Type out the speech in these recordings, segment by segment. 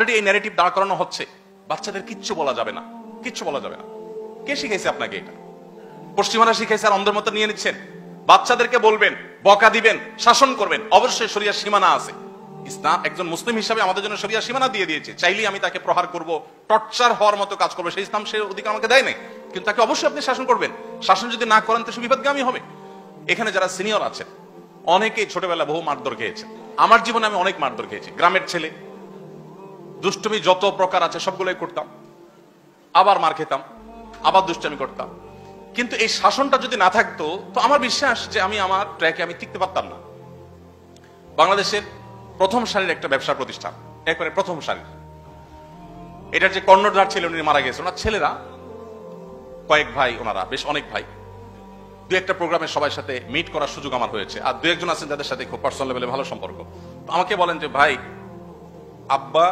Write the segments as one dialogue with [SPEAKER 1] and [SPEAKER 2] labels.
[SPEAKER 1] Already এই narrative দাঁড় করানো হচ্ছে, বাচ্চাদের কিচ্ছু বলা যাবে না, কিচ্ছু বলা যাবে না। কে শিখাইছে আপনাকে এটা? পশ্চিমারা শিখাইছে আর অন্ধের মতো নিয়ে নিচ্ছেন। বাচ্চাদেরকে বলবেন, বকা দিবেন, শাসন করবেন, অবশ্যই শরিয়ার সীমানা আছে। ইসলাম একজন মুসলিম হিসাবে আমাদের জন্য শরিয়ার সীমানা দিয়ে দিয়েছে। চাইলেই আমি তাকে প্রহার করব, টর্চার হওয়ার মতো কাজ করবো, সেই ইসলাম সে অধিকার আমাকে দেয় নাই। কিন্তু তাকে অবশ্যই আপনি শাসন করবেন। শাসন যদি না করেন তো সে বিপদগামী হবে। এখানে যারা সিনিয়র আছেন অনেকেই ছোটবেলা বহু মারধর খেয়েছে। আমার জীবনে আমি অনেক মারধর খেয়েছি। গ্রামের ছেলে, দুষ্টুমি যত প্রকার আছে সবগুলোই করতাম, আবার মার খেতাম, আবার দুষ্টামি করতাম। কিন্তু এই শাসনটা যদি না থাকতো তো আমার বিশ্বাস যে আমি আমার ট্র্যাকে আমি টিকতে পারতাম না। বাংলাদেশের প্রথম সারির একটা ব্যবসা প্রতিষ্ঠান, একবারে প্রথম সারির, এটার যে কর্ণধার ছিল উনি মারা গেছে। ওনার ছেলেরা কয়েক ভাই, ওনারা বেশ অনেক ভাই, দু একটা প্রোগ্রামে সবার সাথে মিট করার সুযোগ আমার হয়েছে। আর দু একজন আছেন যাদের সাথে খুব পার্সোনাল লেভেলে ভালো সম্পর্ক। তো আমাকে বলেন যে ভাই, আব্বা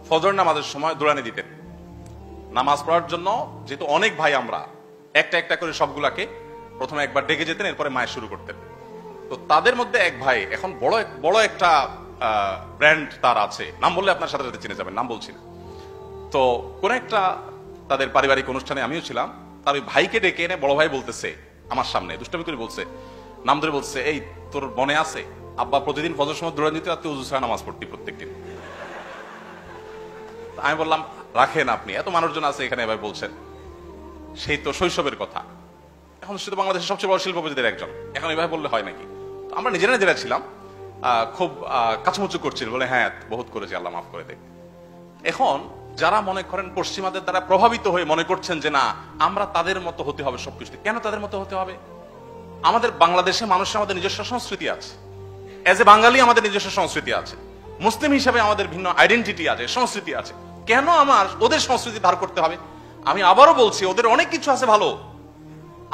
[SPEAKER 1] ফজর নামাজের সময় দৌড়ানি দিতেন নামাজ পড়ার জন্য, যেহেতু অনেক ভাই আমরা, একটা একটা করে সবগুলাকে প্রথমে একবার ডেকে যেতেন, এরপরে মায়ের শুরু করতেন। তো তাদের মধ্যে এক ভাই এখন বড় একটা ব্র্যান্ড তার আছে, নাম বললে আপনার সাথে সাথে চিনে যাবেন, নাম বলছি না। তো কোন একটা তাদের পারিবারিক অনুষ্ঠানে আমিও ছিলাম, তার ওই ভাইকে ডেকে এনে বড় ভাই বলতেছে আমার সামনে, দুষ্টামি করে বলছে, নাম ধরে বলছে, এই তোর মনে আছে আব্বা প্রতিদিন ফজর সময় দৌড়ানি দিতে আর তুই ওযু ছাড়া নামাজ পড়তি প্রত্যেকদিন? আমি বললাম রাখেন আপনি, এত মানুষজন আছে এখানে এবার বলছেন, সেই তো শৈশবের কথা। এখন সে তো বাংলাদেশের সবচেয়ে বড় শিল্পপতিদের একজন, এখন এভাবে বললে হয় নাকি? আমরা নিজেরা ছিলাম খুব কাছামুচু করছিল, বলে হ্যাঁ বহুত করেছি, আল্লাহ মাফ করে দেখ। এখন যারা মনে করেন পশ্চিমাদের দ্বারা প্রভাবিত হয়ে মনে করছেন যে না আমরা তাদের মতো হতে হবে সবকিছু, কেন তাদের মতো হতে হবে? আমাদের বাংলাদেশে মানুষের আমাদের নিজস্ব সংস্কৃতি আছে, এজ এ বাঙালি আমাদের নিজস্ব সংস্কৃতি আছে, মুসলিম হিসাবে আমাদের ভিন্ন আইডেন্টিটি আছে, সংস্কৃতি আছে। কেন আমার ওদের সংস্কৃতি ধার করতে হবে? আমি আবারও বলছি, ওদের অনেক কিছু আছে ভালো।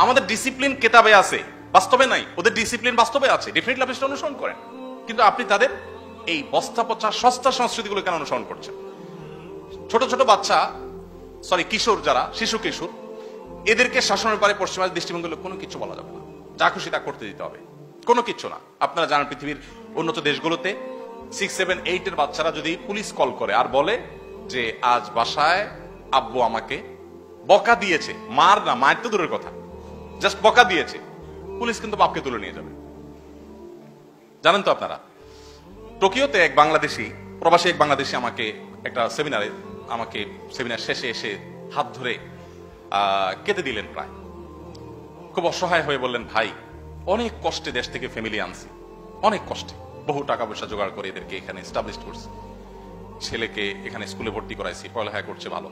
[SPEAKER 1] আমাদের ডিসিপ্লিন কেতাবে আছে, বাস্তবে নাই। ওদের ডিসিপ্লিন বাস্তবে আছে, ডেফিনেটলি আপনি সেটা অনুসরণ করেন। কিন্তু আপনি তাদের এই বস্তা পচা সস্তা সংস্কৃতিগুলো কেন অনুসরণ করছেন? ছোট ছোট বাচ্চা, কিশোর, যারা শিশু কিশোর, এদেরকে শাসনের পারে পশ্চিমাদের দৃষ্টিভঙ্গি কোনো কিছু বলা যাবে না, যা খুশি তা করতে দিতে হবে, কোনো কিছু না। আপনারা জানেন পৃথিবীর উন্নত দেশগুলোতে 6, 7, 8 এর বাচ্চারা যদি পুলিশ কল করে আর বলে যে আজ বাসায় আব্বু আমাকে বকা দিয়েছে, মার না, মায়ের তো দূরের কথা, জাস্ট বকা দিয়েছে, পুলিশ কিন্তু বাপকে তুলে নিয়ে যাবে। জানেন তো আপনারা, টোকিওতে এক বাংলাদেশি, প্রবাসী এক বাংলাদেশি আমাকে একটা সেমিনার শেষে এসে হাত ধরে কেঁদে দিলেন প্রায়, খুব অসহায় হয়ে বললেন, ভাই অনেক কষ্টে দেশ থেকে ফ্যামিলি আনছি, অনেক কষ্টে বহু টাকা পয়সা জোগাড় করে এদেরকে এখানে এস্টাবলিশ করছি, ছেলেকে এখানে স্কুলে ভর্তি করাইছি, পড়ালেখা করছে ভালো।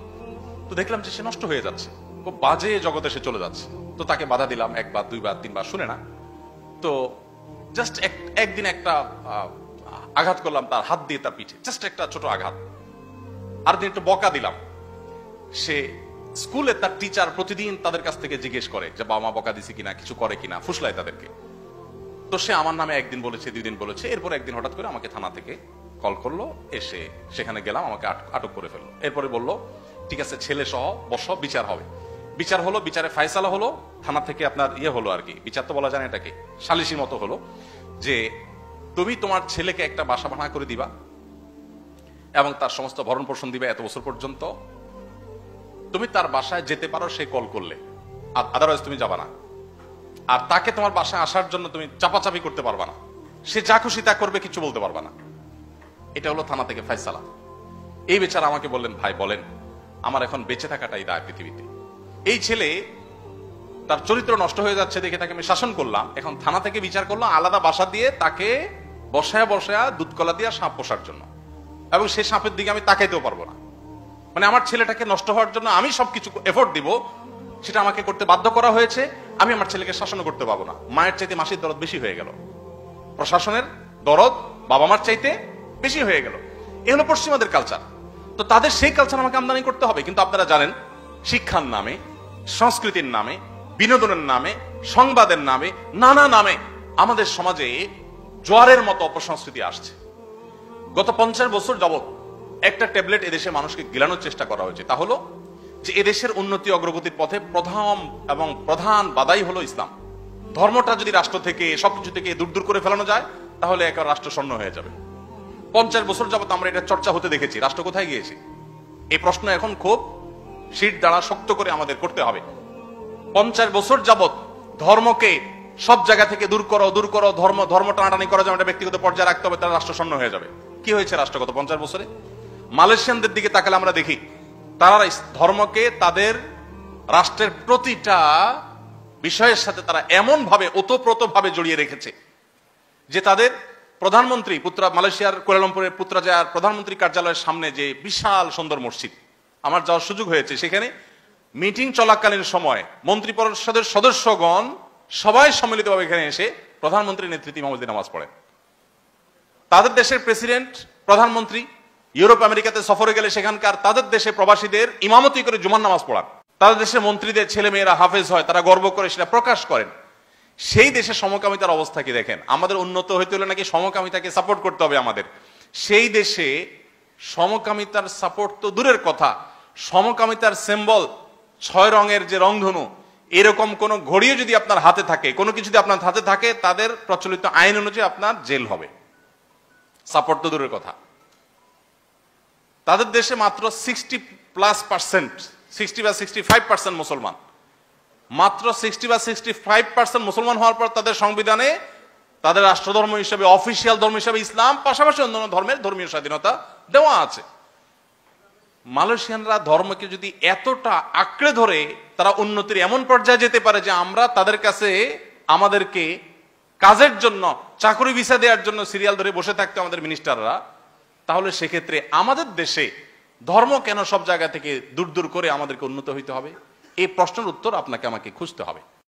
[SPEAKER 1] তো দেখলাম যে সে নষ্ট হয়ে যাচ্ছে, খুব বাজে জগতে সে চলে যাচ্ছে। তো তাকে বাধা দিলাম, 1 বার 2 বার 3 বার, শুনে না। তো জাস্ট একদিন একটা আঘাত করলাম তার হাত দিয়ে, তার পিঠে জাস্ট একটা ছোট আঘাত। আর দিন একটু বকা দিলাম। সে স্কুলে তার টিচার প্রতিদিন তাদের কাছ থেকে জিজ্ঞেস করে যে বাবা মা বকা দিছে কিনা, কিছু করে কিনা, ফুসলায় তাদেরকে। তো সে আমার নামে একদিন বলেছে, 2 দিন বলেছে, এরপর একদিন হঠাৎ করে আমাকে থানা থেকে কল করলো, এসে সেখানে গেলাম, আমাকে আটক করে ফেললো। এরপরে বললো ঠিক আছে ছেলে সহ বসো, বিচার হবে। বিচার হলো, বিচারে ফায়সালা হলো, থানা থেকে আপনার হলো আর কি, বিচার তো বলা যায় না এটাকে, সালিসির মতো হলো, যে তুমি তোমার ছেলেকে একটা বাসা ভাড়া করে দিবা এবং তার সমস্ত ভরণ পোষণ দিবে এত বছর পর্যন্ত। তুমি তার বাসায় যেতে পারো সে কল করলে, আদারওয়াইজ তুমি যাবা না। আর তাকে তোমার বাসায় আসার জন্য তুমি চাপাচাপি করতে পারবা না, সে যা খুশি তা করবে, কিছু বলতে পারবা না। এটা হলো থানা থেকে ফায়সালা। এই বেচারা আমাকে বললেন, ভাই বলেন আমার এখন বেঁচে থাকাটাই দায় পৃথিবীতে। এই ছেলে তার চরিত্র নষ্ট হয়ে যাচ্ছে দেখে তাকে আমি শাসন করলাম, এখন থানা থেকে বিচার করলাম আলাদা বাসা দিয়ে তাকে বসায়া দুধ কলা দিয়া সাপ পোষার জন্য, এবং সেই সাপের দিকে আমি তাকাইতেও পারবো না। মানে আমার ছেলেটাকে নষ্ট হওয়ার জন্য আমি সবকিছু এফোর্ট দিব, সেটা আমাকে করতে বাধ্য করা হয়েছে। আমি আমার ছেলেকে শাসন করতে পারবো না। মায়ের চাইতে মাসির দরদ বেশি হয়ে গেল, প্রশাসনের দরদ বাবা মার চাইতে বেশি হয়ে গেল। এ হলো পশ্চিমাদের কালচার। তো তাদের সেই কালচার আমাকে আমদানি করতে হবে। কিন্তু আপনারা জানেন শিক্ষার নামে, সংস্কৃতির নামে, বিনোদনের নামে, সংবাদের নামে, নানা নামে আমাদের সমাজে জোয়ারের মতো অপসংস্কৃতি আসছে। গত 50 বছর যাবত একটা ট্যাবলেট এদেশে মানুষকে গিলানোর চেষ্টা করা হয়েছে, তা হলো যে এদেশের উন্নতি অগ্রগতির পথে প্রধান বাধাই হলো ইসলাম। ধর্মটা যদি রাষ্ট্র থেকে সবকিছু থেকে দূর দূর করে ফেলানো যায় তাহলে একটা রাষ্ট্র শূন্য হয়ে যাবে। 50 বছর যাবত আমরা এটা চর্চা হতে দেখেছি, রাষ্ট্র কোথায় গিয়েছে? এই প্রশ্ন এখন খুব শীত দ্বারা শক্ত করে আমাদের করতে হবে। 50 বছর যাবত ধর্মকে সব জায়গা থেকে দূর করো, ধর্ম টানাটানি করা যাবে, ব্যক্তিগত পর্যায়ে রাখতে হবে, তারা রাষ্ট্র শূন্য হয়ে যাবে। কি হয়েছে রাষ্ট্রগত 50 বছরে? মালয়েশিয়ানদের দিকে তাকালে আমরা দেখি তারা ধর্মকে তাদের রাষ্ট্রের প্রতিটা বিষয়ের সাথে তারা এমন ভাবে ওতপ্রোত ভাবে জড়িয়ে রেখেছে যে তাদের প্রধানমন্ত্রী মালয়েশিয়ার কুয়ালালামপুরের পুত্রাজায়ার প্রধানমন্ত্রী কার্যালয়ের সামনে যে বিশাল সুন্দর মসজিদ, আমার যাওয়ার সুযোগ হয়েছে, সেখানে মিটিং চলাকালীন সময় মন্ত্রী পরিষদের সদস্যগণ সবাই সম্মিলিতভাবে এখানে এসে প্রধানমন্ত্রীর নেতৃত্বে ইমামতি নামাজ পড়েন। তাদের দেশের প্রেসিডেন্ট, প্রধানমন্ত্রী ইউরোপ আমেরিকাতে সফরে গেলে সেখানকার তাদের দেশে প্রবাসীদের ইমামতি করে জুমার নামাজ পড়ান। তাদের দেশের মন্ত্রীদের ছেলে মেয়েরা হাফেজ হয়, তারা গর্ব করে সেটা প্রকাশ করেন। সেই দেশে সমকামিতার অবস্থা কি দেখেন। আমাদের উন্নত হইতে হলে নাকি সমকামিতাকে সাপোর্ট করতে হবে আমাদের। সেই দেশে সমকামিতার সাপোর্ট তো দূরের কথা, সমকামিতার সিম্বল 6 রঙের যে রংধনু, এরকম কোন ঘড়িও যদি আপনার হাতে থাকে, কোনো কিছু যদি আপনার হাতে থাকে, তাদের প্রচলিত আইন অনুযায়ী আপনার জেল হবে। সাপোর্ট তো দূরের কথা। তাদের দেশে মাত্র 60+ 60 বা 65% মুসলমান, মাত্র 60 বা 65% মুসলমান হওয়ার পর তাদের সংবিধানে তাদের রাষ্ট্রধর্ম হিসেবে, অফিসিয়াল ধর্ম হিসেবে ইসলাম, পাশাপাশি অন্যান্য ধর্মের ধর্মীয় স্বাধীনতা দেওয়া আছে। মালয়েশিয়ানরা ধর্মকে যদি এতটা আঁকড়ে ধরে তারা উন্নতির এমন পর্যায়ে যেতে পারে যে আমরা তাদের কাছে আমাদেরকে কাজের জন্য, চাকরি ভিসা দেওয়ার জন্য সিরিয়াল ধরে বসে থাকতে আমাদের মিনিস্টাররা, তাহলে সেক্ষেত্রে আমাদের দেশে ধর্ম কেন সব জায়গা থেকে দূর দূর করে আমাদেরকে উন্নত হইতে হবে? এই প্রশ্নের উত্তর আপনাকে আমাকে খুঁজতে হবে।